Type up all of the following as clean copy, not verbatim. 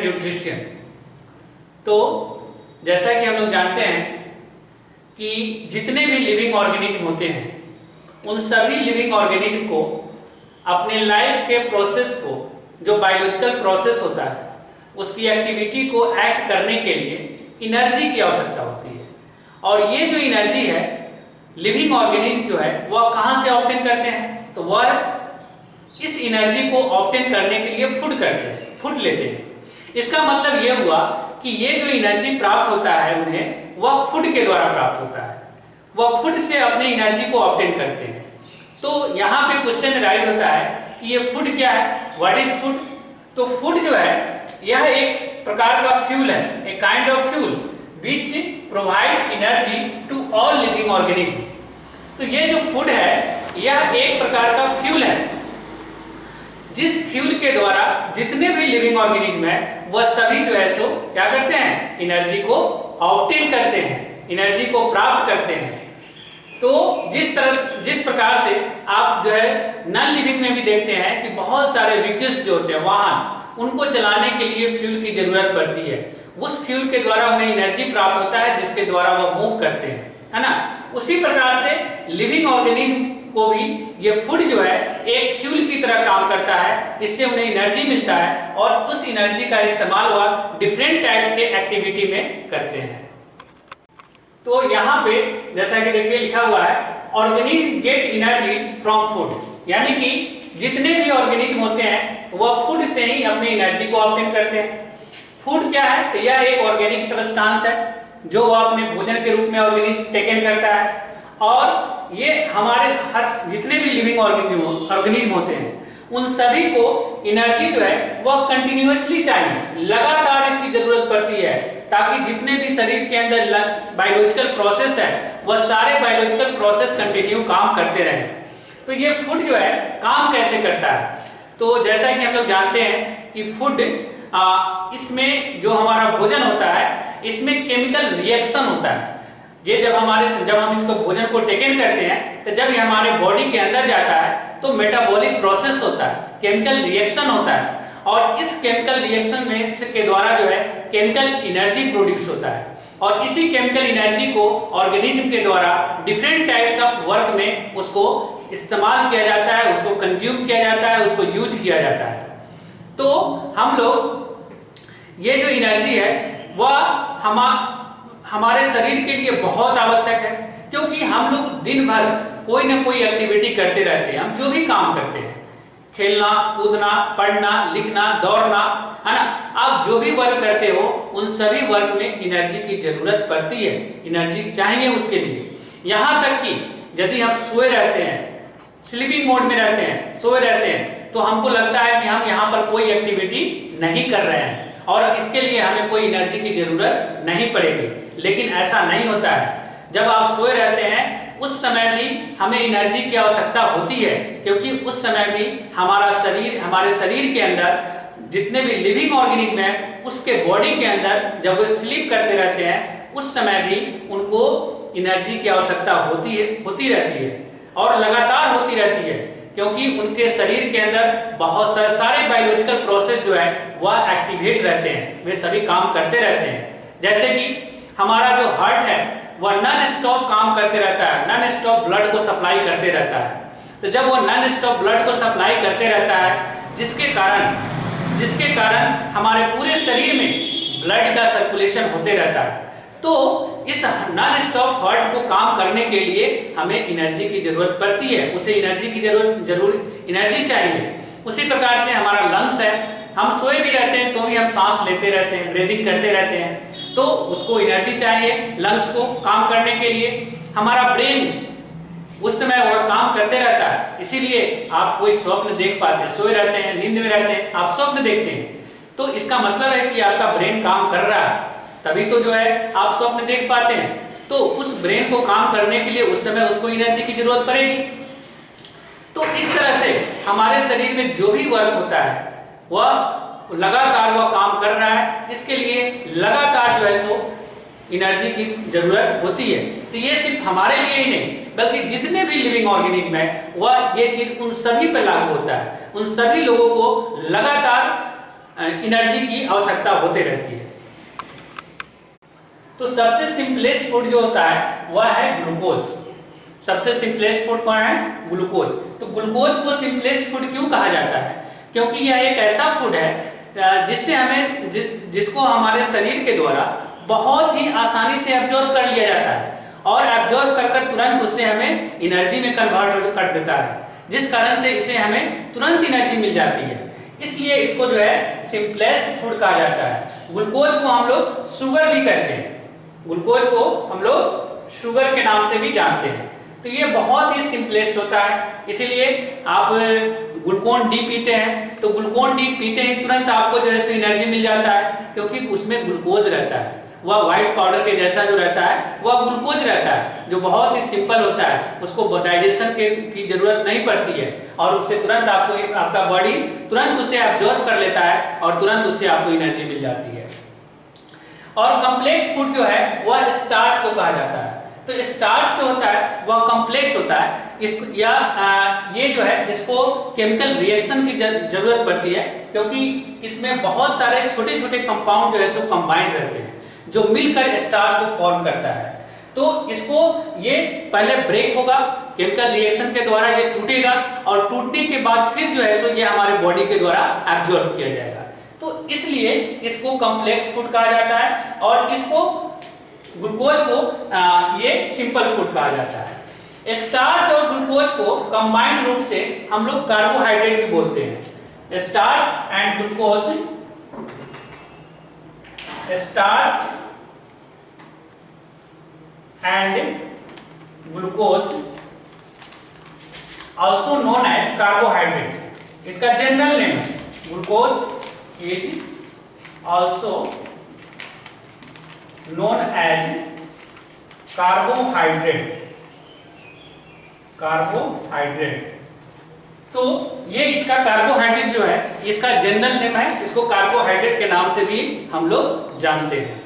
And nutrition. तो जैसा कि हम लोग जानते हैं कि जितने भी लिविंग ऑर्गेनिज्म होते हैं उन सभी लिविंग ऑर्गेनिज्म को अपने लाइफ के प्रोसेस को, जो बायोलॉजिकल प्रोसेस होता है, उसकी एक्टिविटी को एक्ट करने के लिए एनर्जी की आवश्यकता होती है। और ये जो एनर्जी है लिविंग ऑर्गेनिज्म जो है वह कहाँ से ऑब्टेन करते हैं? तो वह इस एनर्जी को ऑब्टेन करने के लिए फूड करते हैं, फूड लेते हैं। इसका मतलब यह हुआ कि ये जो एनर्जी प्राप्त होता है उन्हें, वह फूड के द्वारा प्राप्त होता है। वह फूड से अपने एनर्जी को ऑब्टेन करते हैं। तो यहाँ पे क्वेश्चन राइज होता है कि ये फूड क्या है, व्हाट इज फूड? तो फूड जो है यह एक प्रकार का फ्यूल है, a kind of fuel which provide energy to all living organism. तो ये जो फूड है यह एक प्रकार का फ्यूल है जिस फ्यूल के द्वारा जितने भी लिविंग ऑर्गेनिज्म है वह सभी जो है सो क्या करते हैं, एनर्जी को ऑब्टेन करते हैं, एनर्जी को प्राप्त करते हैं। तो जिस प्रकार से आप जो है नॉन लिविंग में भी देखते हैं कि बहुत सारे व्हीकल्स जो होते हैं, वाहन, उनको चलाने के लिए फ्यूल की जरूरत पड़ती है। उस फ्यूल के द्वारा उन्हें एनर्जी प्राप्त होता है जिसके द्वारा वह मूव करते हैं, है ना। उसी प्रकार से लिविंग ऑर्गेनिज्म को भी ये फूड जो है एक फ्यूल की तरह काम करता है। इससे उन्हें एनर्जी मिलता है और उस एनर्जी का इस्तेमाल वह डिफरेंट टाइप्स के एक्टिविटी में करते हैं। तो यहाँ पे जैसा कि देखिए लिखा हुआ है organism get energy from food, यानी कि जितने भी ऑर्गेनिज्म होते हैं वह फूड से ही अपनी एनर्जी को ऑब्टेन करते हैं। फूड क्या है? तो यह एक ऑर्गेनिक सब्सटेंस है जो वह अपने भोजन के रूप में ऑर्गेनिज्म टेकन करता है। और ये हमारे हर जितने भी लिविंग ऑर्गेनिज्म होते हैं उन सभी को एनर्जी जो है वह कंटिन्यूअसली चाहिए, लगातार इसकी जरूरत पड़ती है ताकि जितने भी शरीर के अंदर बायोलॉजिकल प्रोसेस है वह सारे बायोलॉजिकल प्रोसेस कंटिन्यू काम करते रहें। तो ये फूड जो है काम कैसे करता है? तो जैसा कि हम लोग जानते हैं कि फूड इसमें जो हमारा भोजन होता है इसमें केमिकल रिएक्शन होता है। ये जब हम इसको भोजन को टेकन करते हैं तो जब ये हमारे बॉडी के अंदर जाता है तो मेटाबॉलिक प्रोसेस होता है, केमिकल रिएक्शन होता है। और इस केमिकल रिएक्शन में के द्वारा जो है केमिकल एनर्जी प्रोड्यूस होता है। और इसी केमिकल एनर्जी को ऑर्गेनिज्म के द्वारा डिफरेंट टाइप्स ऑफ वर्क में उसको इस्तेमाल किया जाता है, उसको कंज्यूम किया जाता है, उसको यूज किया जाता है। तो हम लोग ये जो एनर्जी है वह हमारे शरीर के लिए बहुत आवश्यक है, क्योंकि हम लोग दिन भर कोई ना कोई एक्टिविटी करते रहते हैं। हम जो भी काम करते हैं, खेलना, कूदना, पढ़ना, लिखना, दौड़ना, है ना, आप जो भी वर्क करते हो उन सभी वर्क में एनर्जी की जरूरत पड़ती है, एनर्जी चाहिए उसके लिए। यहाँ तक कि यदि हम सोए रहते हैं, स्लीपिंग मोड में रहते हैं, सोए रहते हैं, तो हमको लगता है कि हम यहाँ पर कोई एक्टिविटी नहीं कर रहे हैं और इसके लिए हमें कोई एनर्जी की जरूरत नहीं पड़ेगी। लेकिन ऐसा नहीं होता है। जब आप सोए रहते हैं उस समय भी हमें एनर्जी की आवश्यकता होती है, क्योंकि उस समय भी हमारे शरीर के अंदर जितने भी लिविंग ऑर्गेनिज्म है उसके बॉडी के अंदर जब वो स्लीप करते रहते हैं उस समय भी उनको एनर्जी की आवश्यकता होती रहती है और लगातार होती रहती है, क्योंकि उनके शरीर के अंदर बहुत सारे बायोलॉजिकल प्रोसेस जो है वह एक्टिवेट रहते हैं, वे सभी काम करते रहते हैं। जैसे कि हमारा जो हार्ट है वह नॉन स्टॉप काम करते रहता है, नॉन स्टॉप ब्लड को सप्लाई करते रहता है। तो जब वह नॉन स्टॉप ब्लड को सप्लाई करते रहता है जिसके कारण हमारे पूरे शरीर में ब्लड का सर्कुलेशन होते रहता है, तो इस नॉन स्टॉप हार्ट को काम करने के लिए हमें एनर्जी की जरूरत पड़ती है, उसे एनर्जी की एनर्जी चाहिए। उसी प्रकार से हमारा लंग्स है, हम सोए भी रहते हैं तो भी हम सांस लेते रहते हैं, ब्रीदिंग करते रहते हैं, तो उसको एनर्जी चाहिए लंग्स को काम करने के लिए। हमारा ब्रेन उस समय वह काम करते रहता है, इसीलिए आप कोई स्वप्न देख पाते हैं, सोए रहते हैं, नींद में रहते हैं, आप स्वप्न देखते हैं, तो इसका मतलब है कि आपका ब्रेन काम कर रहा है, तभी तो जो है आप स्वप्न देख पाते हैं। तो उस ब्रेन को काम करने के लिए उस समय उसको एनर्जी की जरूरत पड़ेगी। तो इस तरह से हमारे शरीर में जो भी वर्क होता है वह लगातार वह काम कर रहा है, इसके लिए लगातार जो है सो एनर्जी की जरूरत होती है। तो ये सिर्फ हमारे लिए ही नहीं बल्कि जितने भी लिविंग ऑर्गेनिज्म है वह ये चीज उन सभी पर लागू होता है, उन सभी लोगों को लगातार एनर्जी की आवश्यकता होते रहती है। तो सबसे सिंपलेस्ट फूड जो होता है वह है ग्लूकोज। सबसे सिंपलेस्ट फूड कौन है? ग्लूकोज। तो ग्लूकोज को सिंपलेस्ट फूड क्यों कहा जाता है? क्योंकि यह एक ऐसा फूड है जिससे हमें जिसको हमारे शरीर के द्वारा बहुत ही आसानी से एब्जॉर्ब कर लिया जाता है और एब्जॉर्ब कर तुरंत उससे हमें एनर्जी में कन्वर्ट कर देता है, जिस कारण से इसे हमें तुरंत एनर्जी मिल जाती है। इसलिए इसको जो है सिंपलेस्ट फूड कहा जाता है। ग्लूकोज को हम लोग शुगर भी कहते हैं, ग्लूकोज को हम लोग शुगर के नाम से भी जानते हैं। तो ये बहुत ही सिंपलेस्ट होता है, इसीलिए आप ग्लूकोन डी पीते हैं तो ग्लूकोन डी पीते ही तुरंत आपको जो है एनर्जी मिल जाता है, क्योंकि उसमें ग्लूकोज रहता है। वह व्हाइट पाउडर के जैसा जो रहता है वह ग्लूकोज रहता है, जो बहुत ही सिंपल होता है, उसको डाइजेशन की जरूरत नहीं पड़ती है और उससे तुरंत आपका बॉडी तुरंत उसे एब्जॉर्ब कर लेता है और तुरंत उससे आपको एनर्जी मिल जाती है। और कॉम्प्लेक्स फूड जो है वह स्टार्च को कहा जाता है। तो स्टार्च जो होता है वह कॉम्प्लेक्स होता है, इसको ये जो है इसको केमिकल रिएक्शन की जरूरत पड़ती है, क्योंकि इसमें बहुत सारे छोटे छोटे कंपाउंड जो है सो कंबाइंड रहते हैं जो मिलकर स्टार्च को फॉर्म करता है। तो इसको ये पहले ब्रेक होगा केमिकल रिएक्शन के द्वारा, ये टूटेगा और टूटने के बाद फिर जो है सो ये हमारे बॉडी के द्वारा एब्जॉर्ब किया जाएगा। तो इसलिए इसको कॉम्प्लेक्स फूड कहा जाता है और इसको ग्लूकोज को ये सिंपल फूड कहा जाता है। स्टार्च और ग्लूकोज को कंबाइंड रूप से हम लोग कार्बोहाइड्रेट भी बोलते हैं। Starch and glucose, starch and glucose also known as carbohydrate। इसका जनरल नेम है glucose is also known as carbohydrate। तो ये इसका कार्बोहाइड्रेट जो है इसका जनरल नेम है, इसको कार्बोहाइड्रेट के नाम से भी हम लोग जानते हैं।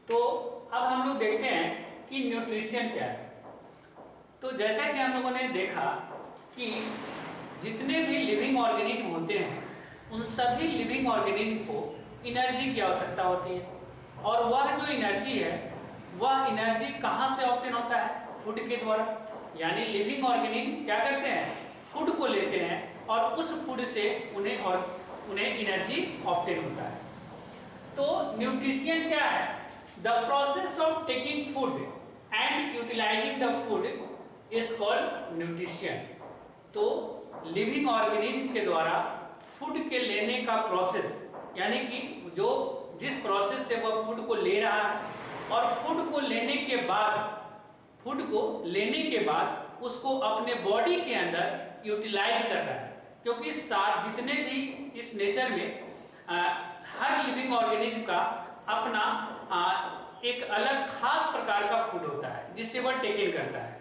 तो अब हम लोग देखते हैं कि न्यूट्रिशन क्या है। तो जैसा कि हम लोगों ने देखा कि जितने भी लिविंग ऑर्गेनिज्म होते हैं उन सभी लिविंग ऑर्गेनिज्म को एनर्जी की आवश्यकता होती है, और वह जो एनर्जी है वह एनर्जी कहाँ से ऑब्टेन होता है? फूड के द्वारा। यानी लिविंग ऑर्गेनिज्म क्या करते हैं? फूड को लेते हैं और उस फूड से उन्हें एनर्जी ऑब्टेन होता है। तो न्यूट्रिशन क्या है? The process of taking food and utilising the food is called nutrition. तो लिविंग ऑर्गेनिज्म के द्वारा फूड के लेने का प्रोसेस, यानी कि जिस प्रोसेस से वह फूड को ले रहा है और फूड को लेने के बाद उसको अपने बॉडी के अंदर यूटिलाइज कर रहा है, क्योंकि जितने भी इस नेचर में हर लिविंग ऑर्गेनिज्म का अपना एक अलग खास प्रकार का फूड होता है जिससे वह टेक इन करता है,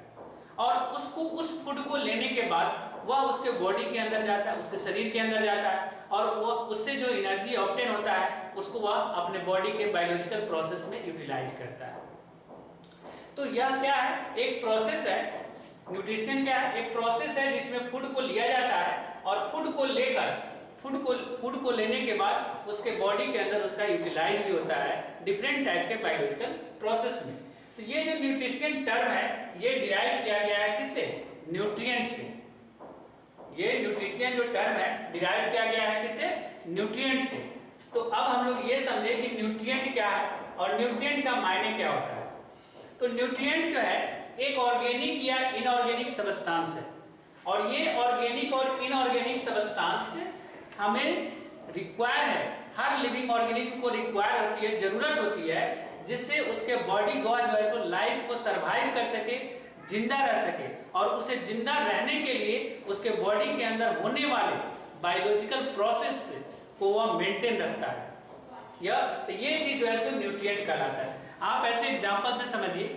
और उस फूड को लेने के बाद वह उसके बॉडी के अंदर जाता है, उसके शरीर के अंदर जाता है, और वह उससे जो एनर्जी ऑब्टेन होता है उसको वह अपने बॉडी के बायोलॉजिकल प्रोसेस में यूटिलाइज करता है। तो यह क्या है? एक प्रोसेस है। न्यूट्रिशन क्या है? एक प्रोसेस है जिसमें फूड को लिया जाता है और फूड को लेने के बाद उसके बॉडी के अंदर उसका यूटिलाइज भी होता है डिफरेंट टाइप के बायोलॉजिकल प्रोसेस में। तो ये जो न्यूट्रिशन टर्म है ये डिराइव किया गया है किससे? न्यूट्रिएंट से। ये न्यूट्रिशन जो टर्म है डिराइव किया गया है किससे? न्यूट्रिएंट से। तो अब हम लोग ये समझे कि न्यूट्रिएंट क्या है और न्यूट्रिएंट का मायने क्या होता है। तो न्यूट्रिएंट जो है एक ऑर्गेनिक या इनऑर्गेनिक सब्सटेंस है, और ये ऑर्गेनिक और इनऑर्गेनिक सब्सटेंस हमें रिक्वायर है, हर लिविंग ऑर्गेनिज्म को रिक्वायर होती है, जरूरत होती है, जिससे उसके बॉडी को जो है सो लाइफ को सरवाइव कर सके, जिंदा रह सके, और उसे जिंदा रहने के लिए उसके बॉडी के अंदर होने वाले बायोलॉजिकल प्रोसेस को वह मेंटेन रखता है। ये चीज जो है सो न्यूट्रिएंट कहलाता है। आप ऐसे एग्जांपल से समझिए,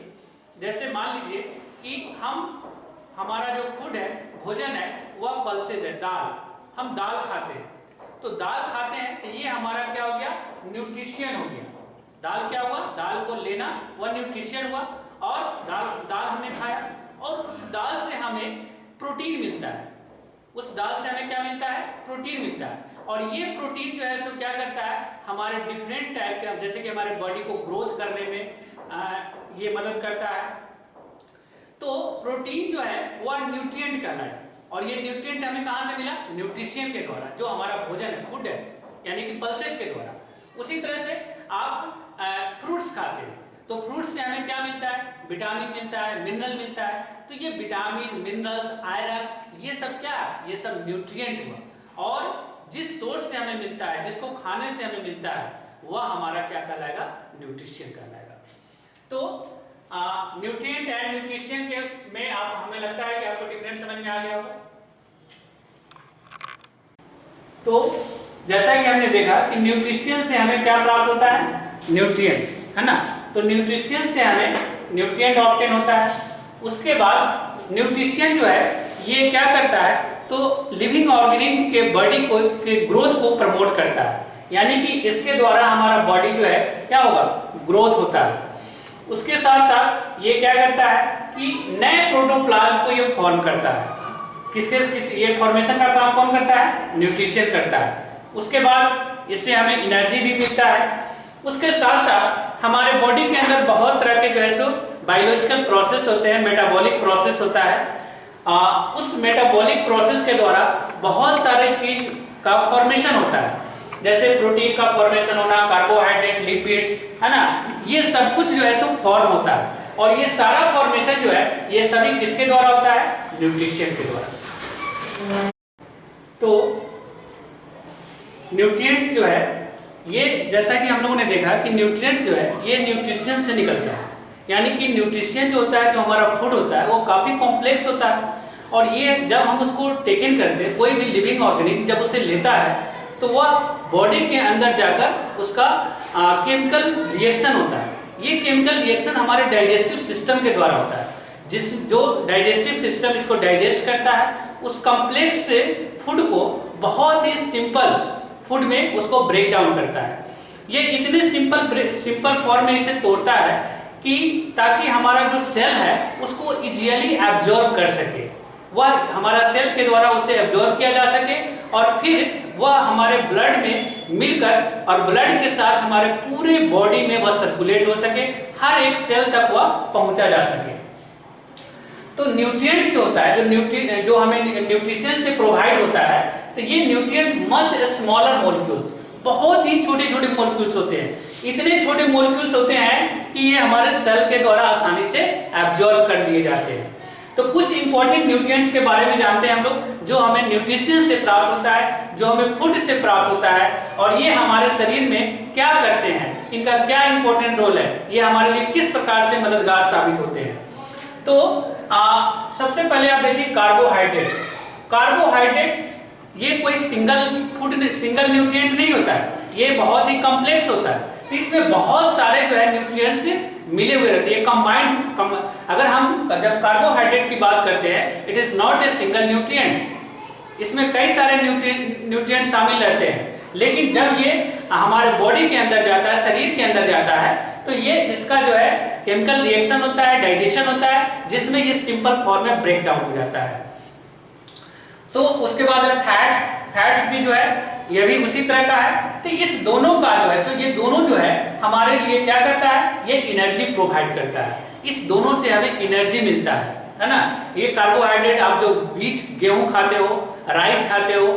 जैसे मान लीजिए कि हमारा जो फूड है, भोजन है, वह पल्सेज है, दाल, हम दाल खाते हैं। तो दाल खाते हैं तो ये हमारा क्या हो गया? न्यूट्रिशन हो गया। दाल क्या हुआ? दाल को लेना वह न्यूट्रिशन हुआ, और दाल हमने खाया और उस दाल से हमें प्रोटीन मिलता है। उस दाल से हमें क्या मिलता है? प्रोटीन मिलता है। और ये प्रोटीन जो है सो क्या करता है, हमारे डिफरेंट टाइप के, जैसे कि हमारे बॉडी को ग्रोथ करने में ये मदद करता है। तो प्रोटीन जो है वो न्यूट्रिएंट कहलाता है, और ये न्यूट्रिएंट हमें कहाँ से मिला, न्यूट्रिशन के द्वारा, जो हमारा भोजन है, फूड है, यानी कि पल्सेज के द्वारा। उसी तरह से आप फ्रूट्स खाते हैं तो फ्रूट से हमें क्या मिलता है, विटामिन मिलता है, मिनरल मिलता है। तो ये विटामिन, मिनरल्स, आयरन, ये सब क्या, ये सब न्यूट्रिएंट हुआ। और जिस सोर्स से हमें मिलता है, जिसको खाने से हमें मिलता है, वह हमारा क्या कहलाएगा, न्यूट्रिशन कहलाएगा। तो न्यूट्रिएंट एंड न्यूट्रिशन के में आप, हमें लगता है कि आपको डिफरेंस समझ में आ गया होगा। तो जैसा कि हमने देखा कि न्यूट्रिशन से हमें क्या प्राप्त होता है, न्यूट्रिएंट, है ना। तो न्यूट्रिशन से हमें न्यूट्रिएंट ऑब्टेन होता है। उसके बाद न्यूट्रिशन जो है ये क्या करता है, तो लिविंग ऑर्गेनिज्म के बॉडी को के ग्रोथ को प्रमोट करता है, यानी कि इसके द्वारा हमारा बॉडी जो है क्या होगा, ग्रोथ होता है। उसके साथ साथ ये क्या करता है कि नए प्रोटोप्लाज्म को ये फॉर्म करता है। ये फॉर्मेशन का काम कौन करता है, न्यूट्रिशन करता है। उसके बाद इससे हमें एनर्जी भी मिलता है। उसके साथ साथ हमारे बॉडी के अंदर बहुत तरह के जो है सो बायोलॉजिकल प्रोसेस होते हैं, मेटाबॉलिक प्रोसेस होता है। उस मेटाबॉलिक प्रोसेस के द्वारा बहुत सारे चीज का फॉर्मेशन होता है, जैसे प्रोटीन का फॉर्मेशन होना, कार्बोहाइड्रेट, लिपिड्स, है ना, ये सब कुछ जो है सो फॉर्म होता है। और ये सारा फॉर्मेशन जो है ये सभी किसके द्वारा होता है, न्यूट्रिशन के द्वारा। तो न्यूट्रिएंट्स जो है ये, जैसा कि हम लोगों ने देखा कि न्यूट्रिएंट्स जो है ये न्यूट्रिशन से निकलता है, यानी कि न्यूट्रिशन जो होता है, जो हमारा फूड होता है, वो काफी कॉम्प्लेक्स होता है। और ये जब हम उसको टेक इन करते हैं, कोई भी लिविंग ऑर्गेनिज्म जब उसे लेता है तो वह बॉडी के अंदर जाकर उसका केमिकल रिएक्शन होता है। ये केमिकल रिएक्शन हमारे डाइजेस्टिव सिस्टम के द्वारा होता है, जो डाइजेस्टिव सिस्टम इसको डाइजेस्ट करता है, उस कॉम्प्लेक्स से फूड को बहुत ही सिंपल फूड में उसको ब्रेक डाउन करता है। ये इतने सिंपल फॉर्म में इसे तोड़ता है कि ताकि हमारा जो सेल है उसको इजीली एब्जॉर्ब कर सके, वह हमारा सेल के द्वारा उसे एब्जॉर्ब किया जा सके, और फिर वह हमारे ब्लड में मिलकर और ब्लड के साथ हमारे पूरे बॉडी में वह सर्कुलेट हो सके, हर एक सेल तक वह पहुंचा जा सके। तो न्यूट्रिएंट्स जो होता है, जो हमें न्यूट्रिशन से प्रोवाइड होता है, तो ये न्यूट्रिएंट मच स्मॉलर मॉलिक्यूल्स, बहुत ही छोटे छोटे मॉलिक्यूल्स होते हैं। इतने छोटे मॉलिक्यूल्स होते हैं कि ये हमारे सेल के द्वारा आसानी से एब्जॉर्ब कर लिए जाते हैं। तो कुछ इंपॉर्टेंट न्यूट्रिएंट्स के बारे में जानते हैं हम लोग, जो हमें न्यूट्रिशन से प्राप्त होता है, जो हमें फूड से प्राप्त होता है, और ये हमारे शरीर में क्या करते हैं, इनका क्या इंपॉर्टेंट रोल है, ये हमारे लिए किस प्रकार से मददगार साबित होते हैं। तो सबसे पहले आप देखिए कार्बोहाइड्रेट। कार्बोहाइड्रेट ये कोई सिंगल न्यूट्रिएंट नहीं होता है, ये बहुत ही कॉम्प्लेक्स होता है। तो इसमें बहुत सारे जो है न्यूट्रिएंट्स मिले हुए रहते हैं, कंबाइंड। अगर हम जब कार्बोहाइड्रेट की बात करते हैं, it is not a single nutrient, इसमें कई सारे न्यूट्रिएंट शामिल रहते हैं। लेकिन जब ये हमारे बॉडी के अंदर जाता है, शरीर के अंदर जाता है, तो ये इसका जो है केमिकल रिएक्शन होता है, डाइजेशन होता है, जिसमें ये सिंपल फॉर्म में ब्रेक डाउन हो जाता है। तो उसके बाद फैट्स भी जो है ये भी उसी तरह का है। तो इस दोनों का जो है, सो ये दोनों जो है हमारे लिए क्या करता है, ये एनर्जी प्रोवाइड करता है। इस दोनों से हमें एनर्जी मिलता है ना। ये कार्बोहाइड्रेट, आप जो व्हीट, गेहूं खाते हो, राइस खाते हो,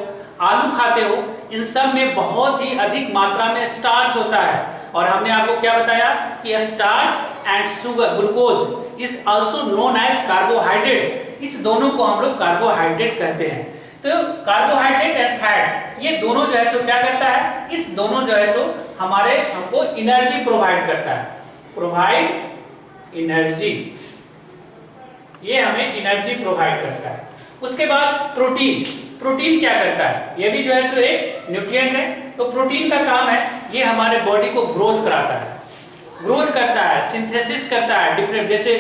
आलू खाते हो, इन सब में बहुत ही अधिक मात्रा में स्टार्च होता है। और हमने आपको क्या बताया कि starch and sugar, glucose is also known as carbohydrate. इस दोनों को हम लोग कार्बोहाइड्रेट कहते हैं। तो कार्बोहाइड्रेट एंड फैट्स ये दोनों जो है सो क्या करता है, इस दोनों जो है सो हमको एनर्जी प्रोवाइड करता है, प्रोवाइड एनर्जी, ये हमें एनर्जी प्रोवाइड करता है। उसके बाद प्रोटीन क्या करता है, ये भी जो है सो एक न्यूट्रिएंट है। तो प्रोटीन का काम है, ये हमारे बॉडी को ग्रोथ कराता है, ग्रोथ करता है, सिंथेसिस करता है डिफरेंट, जैसे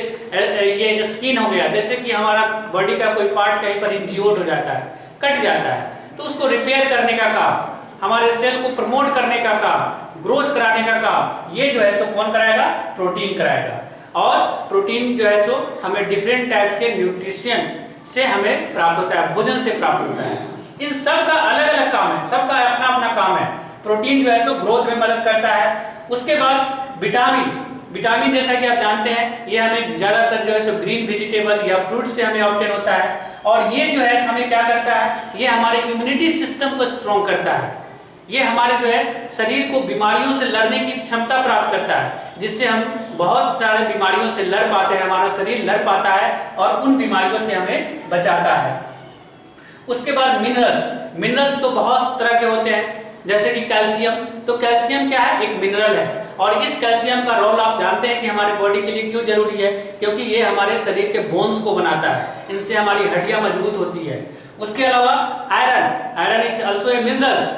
ये स्किन हो गया, जैसे कि हमारा बॉडी का कोई पार्ट कहीं पर इंज्योर्ड हो जाता है, कट जाता है, तो उसको रिपेयर करने का काम, हमारे सेल को प्रमोट करने का काम, ग्रोथ कराने का काम, ये जो है सो कौन कराएगा, प्रोटीन कराएगा। और प्रोटीन जो है सो हमें डिफरेंट टाइप्स के न्यूट्रिशन से हमें प्राप्त होता है, भोजन से प्राप्त होता है। इन सब का अलग अलग काम है, सबका अपना अपना काम है। प्रोटीन जो है सो ग्रोथ में मदद करता है। उसके बाद विटामिन जैसा कि आप जानते हैं ये हमें ज्यादातर जो है सो ग्रीन वेजिटेबल या फ्रूट से हमें ऑब्टेन होता है, और ये जो है हमें क्या करता है, ये हमारे इम्यूनिटी सिस्टम को स्ट्रॉन्ग करता है। ये हमारे जो है शरीर को बीमारियों से लड़ने की क्षमता प्राप्त करता है, जिससे हम बहुत सारे बीमारियों से लड़ पाते हैं, हमारा शरीर लड़ पाता है और उन बीमारियों से हमें बचाता है। उसके बाद मिनरल्स तो बहुत तरह के होते हैं, जैसे कि कैल्शियम। तो कैल्शियम क्या है, एक मिनरल है, और इस कैल्शियम का रोल आप जानते हैं कि हमारे बॉडी के लिए क्यों जरूरी है, क्योंकि ये हमारे शरीर के बोन्स को बनाता है, इनसे हमारी हड्डियां मजबूत होती है। उसके अलावा iron is also a minerals,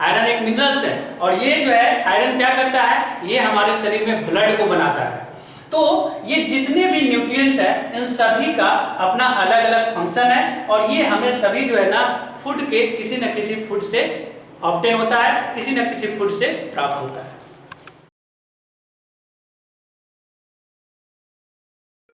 iron एक मिनरल्स है, और ये जो है आयरन क्या करता है, ये हमारे शरीर में ब्लड को बनाता है। तो ये जितने भी न्यूट्रिएंट्स हैं इन सभी का अपना अलग अलग फंक्शन है, और ये हमें सभी जो है ना फूड के किसी न किसी फूड से ऑब्टेन होता है, किसी न किसी फूड से प्राप्त होता है।